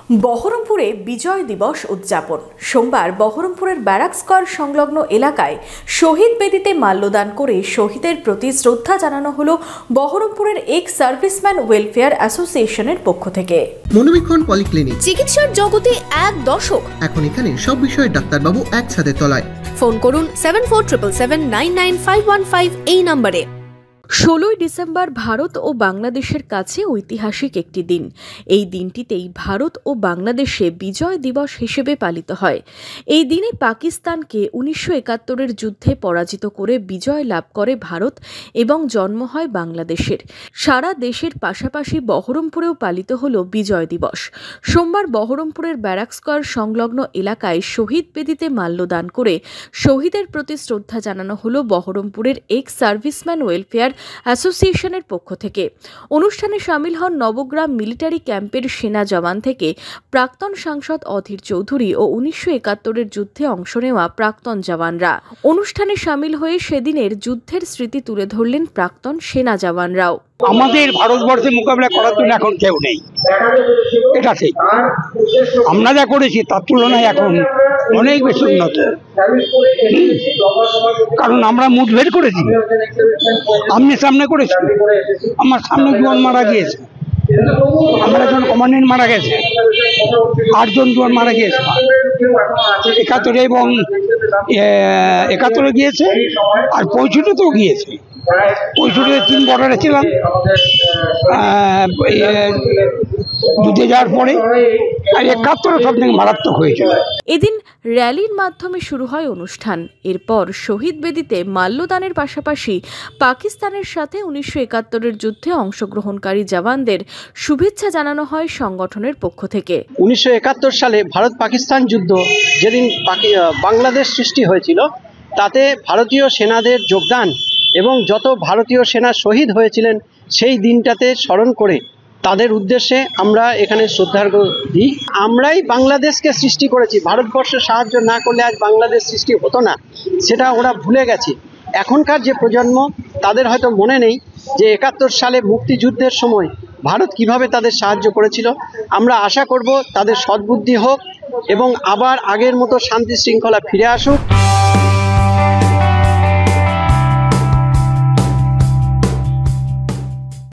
বহরমপুরে বিজয় দিবস উদযাপন। সোমবার বহরমপুরের ব্যারাক স্কয়ার সংলগ্ন এলাকায় শহীদ বেদিতে মাল্যদান করে শহীদের প্রতি শ্রদ্ধা জানানো হলো বহরমপুরের এক্স সার্ভিসম্যান ওয়েলফেয়ার অ্যাসোসিয়েশনের পক্ষ থেকে। মনোবীক্ষণ পলিক্লিনিক, চিকিৎসার জগতে এক দশক। এখন এখানে সব বিষয়ে ডাক্তারবাবু একসাথে তলায়। ফোন করুন 7477799515 এই নম্বরে। 16ই ডিসেম্বর ভারত ও বাংলাদেশের কাছে ঐতিহাসিক একটি দিন। এই দিনটিতেই ভারত ও বাংলাদেশে বিজয় দিবস হিসেবে পালিত হয়। এই দিনে পাকিস্তানকে 1971-এর যুদ্ধে পরাজিত করে বিজয় লাভ করে ভারত এবং জন্ম হয় বাংলাদেশের। সারা দেশের পাশাপাশি বহরমপুরেও পালিত হল বিজয় দিবস। সোমবার বহরমপুরের ব্যারাক স্কয়ার সংলগ্ন এলাকায় শহীদ বেদিতে মাল্যদান করে শহীদের প্রতি শ্রদ্ধা জানানো হল বহরমপুরের এক্স সার্ভিসম্যান ওয়েলফেয়ার অ্যাসোসিয়েশনের পক্ষ থেকে। অনুষ্ঠানে শামিল হন নবগ্রাম মিলিটারি ক্যাম্পের সেনা জওয়ান থেকে প্রাক্তন সাংসদ অধীর চৌধুরী ও 1971-এর যুদ্ধে অংশ নেওয়া প্রাক্তন জওয়ানরা। অনুষ্ঠানে শামিল হয়ে সেদিনের যুদ্ধের স্মৃতি তুলে ধরলেন প্রাক্তন সেনা জওয়ানরাও। আমাদের ভারতবর্ষে মোকাবিলা করার জন্য এখন কেউ নেই, এটা ঠিক। আমরা যা করেছি তার তুলনায় এখন অনেক বেশি উন্নত, কারণ আমরা মুঠ বের করেছি, আমনে সামনে করেছি। আমার সামনে জোয়ান মারা গিয়েছে, আমার একজন কমান্ডেন্ট মারা গেছে, 8 জন জোয়ান মারা গিয়েছে 71 এবং 71 গিয়েছে, আর 65-তেও গিয়েছে। 65-তে 3 বর্ডারে ছিলাম, যুদ্ধে যাওয়ার পরে, আর 71 সব থেকে মারাত্মক হয়েছিল। এদিন র্যালির মাধ্যমে শুরু হয় অনুষ্ঠান। এরপর শহীদ বেদিতে মাল্যদানের পাশাপাশি পাকিস্তানের সাথে 1971-এর যুদ্ধে অংশগ্রহণকারী জওয়ানদের শুভেচ্ছা জানানো হয় সংগঠনের পক্ষ থেকে। 1971 সালে ভারত পাকিস্তান যুদ্ধ যেদিন বাংলাদেশ সৃষ্টি হয়েছিল, তাতে ভারতীয় সেনাদের যোগদান এবং যত ভারতীয় সেনা শহীদ হয়েছিলেন সেই দিনটাতে স্মরণ করে তাদের উদ্দেশ্যে আমরা এখানে শ্রদ্ধার্ঘ্য দিই। আমরাই বাংলাদেশকে সৃষ্টি করেছি, ভারতবর্ষের সাহায্য না করলে আজ বাংলাদেশ সৃষ্টি হতো না, সেটা ওরা ভুলে গেছে। এখনকার যে প্রজন্ম, তাদের হয়তো মনে নেই যে 71 সালে মুক্তিযুদ্ধের সময় ভারত কিভাবে তাদের সাহায্য করেছিল। আমরা আশা করব তাদের সদ্বুদ্ধি হোক এবং আবার আগের মতো শান্তি শৃঙ্খলা ফিরে আসুক।